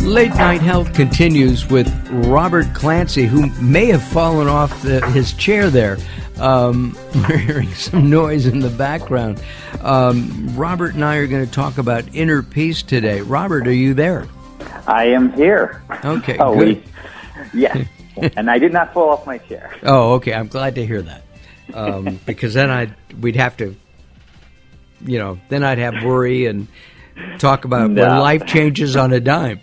Late Night Health continues with Robert Clancy, who may have fallen off his chair there. We're hearing some noise in the background. Robert and I are going to talk about inner peace today. Robert, are you there? I am here. Okay, good. Yes, and I did not fall off my chair. Oh, okay. I'm glad to hear that. Because then we'd have to, then I'd have worry and talk about when life changes on a dime.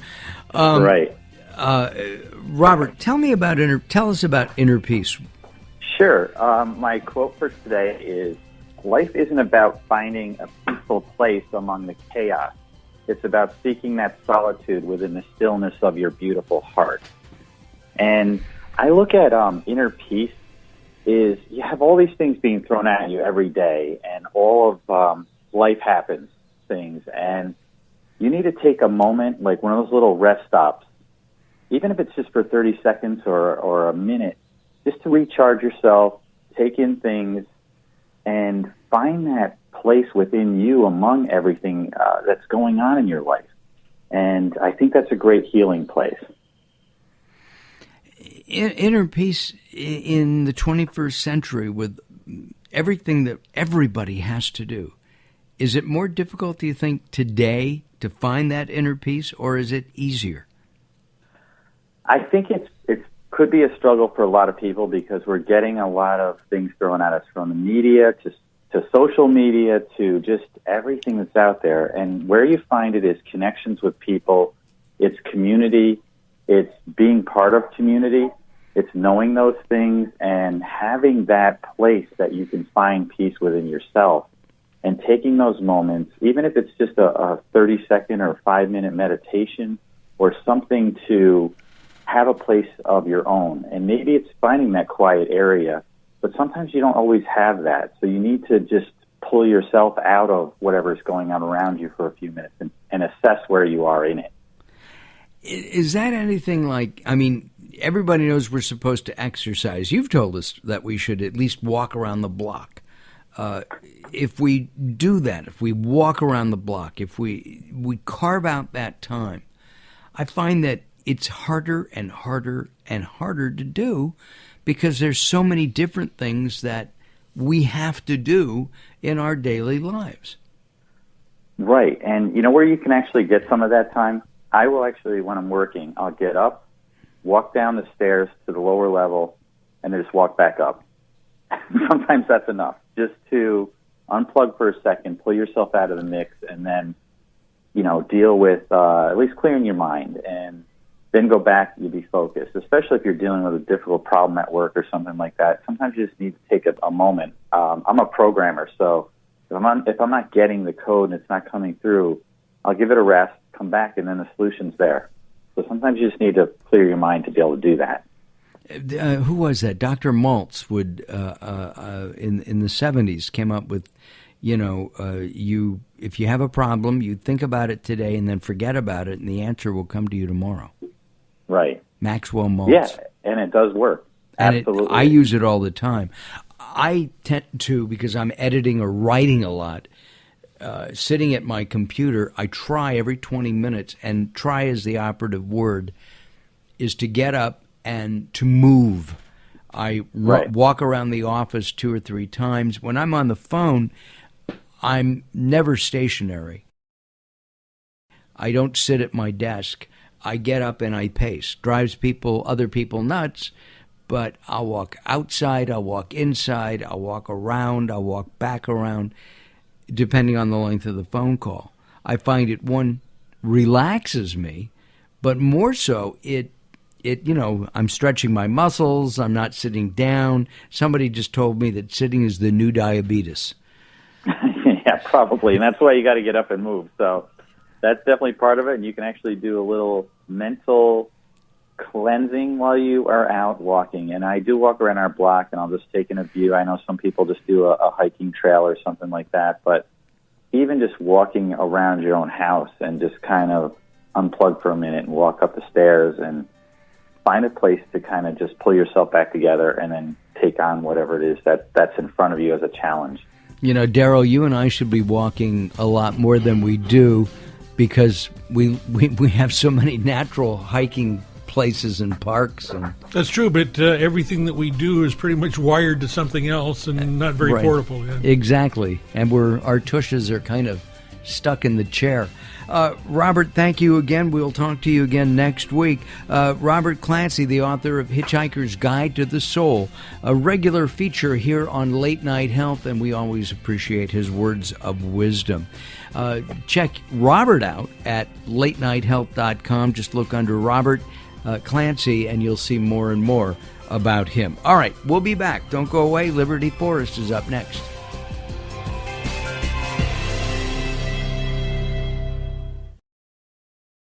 Right. Robert, tell us about inner peace. Sure. My quote for today is, life isn't about finding a peaceful place among the chaos. It's about seeking that solitude within the stillness of your beautiful heart. And I look at inner peace is you have all these things being thrown at you every day, and all of life happens things, and you need to take a moment, like one of those little rest stops, even if it's just for 30 seconds or a minute, just to recharge yourself, take in things, and find that place within you among everything that's going on in your life. And I think that's a great healing place. Inner peace in the 21st century with everything that everybody has to do. Is it more difficult, do you think, today to find that inner peace, or is it easier? I think it could be a struggle for a lot of people because we're getting a lot of things thrown at us from the media to social media to just everything that's out there. And where you find it is connections with people, it's community, it's being part of community, it's knowing those things and having that place that you can find peace within yourself. And taking those moments, even if it's just a 30-second or 5-minute meditation or something to have a place of your own. And maybe it's finding that quiet area, but sometimes you don't always have that. So you need to just pull yourself out of whatever's going on around you for a few minutes and assess where you are in it. Is that anything like, everybody knows we're supposed to exercise. You've told us that we should at least walk around the block. If we do that, if we walk around the block, if we carve out that time, I find that it's harder and harder and harder to do because there's so many different things that we have to do in our daily lives. Right. And you know where you can actually get some of that time? I will actually, when I'm working, I'll get up, walk down the stairs to the lower level, and then just walk back up. Sometimes that's enough, just to unplug for a second, pull yourself out of the mix, and then, deal with at least clearing your mind, and then go back and be focused, especially if you're dealing with a difficult problem at work or something like that. Sometimes you just need to take a moment. I'm a programmer, so if I'm not getting the code and it's not coming through, I'll give it a rest, come back, and then the solution's there. So sometimes you just need to clear your mind to be able to do that. Who was that? Dr. Maltz would, in the 70s, came up with, if you have a problem, you think about it today and then forget about it, and the answer will come to you tomorrow. Right. Maxwell Maltz. Yeah, and it does work. Absolutely. I use it all the time. I tend to, because I'm editing or writing a lot, sitting at my computer, I try every 20 minutes, and try is the operative word, is to get up and to move. I walk around the office 2 or 3 times. When I'm on the phone, I'm never stationary. I don't sit at my desk. I get up and I pace. Drives other people nuts, but I'll walk outside, I'll walk inside, I'll walk around, I'll walk back around, depending on the length of the phone call. I find it, one, relaxes me, but more so, I'm stretching my muscles, I'm not sitting down. Somebody just told me that sitting is the new diabetes. Yeah, probably, and that's why you got to get up and move. So that's definitely part of it, and you can actually do a little mental cleansing while you are out walking. And I do walk around our block, and I'll just take in a view. I know some people just do a hiking trail or something like that, but even just walking around your own house and just kind of unplug for a minute and walk up the stairs and find a place to kind of just pull yourself back together and then take on whatever it is that's in front of you as a challenge. Daryl, you and I should be walking a lot more than we do. because we have so many natural hiking places and parks. And that's true, but everything that we do is pretty much wired to something else and not very portable. Yeah. Exactly, and our tushes are kind of stuck in the chair. Robert, thank you again. We'll talk to you again next week. Robert Clancy, the author of Hitchhiker's Guide to the Soul, a regular feature here on Late Night Health, and we always appreciate his words of wisdom. Check Robert out at latenighthealth.com. Just look under Robert Clancy, and you'll see more and more about him. All right, we'll be back. Don't go away. Liberty Forest is up next.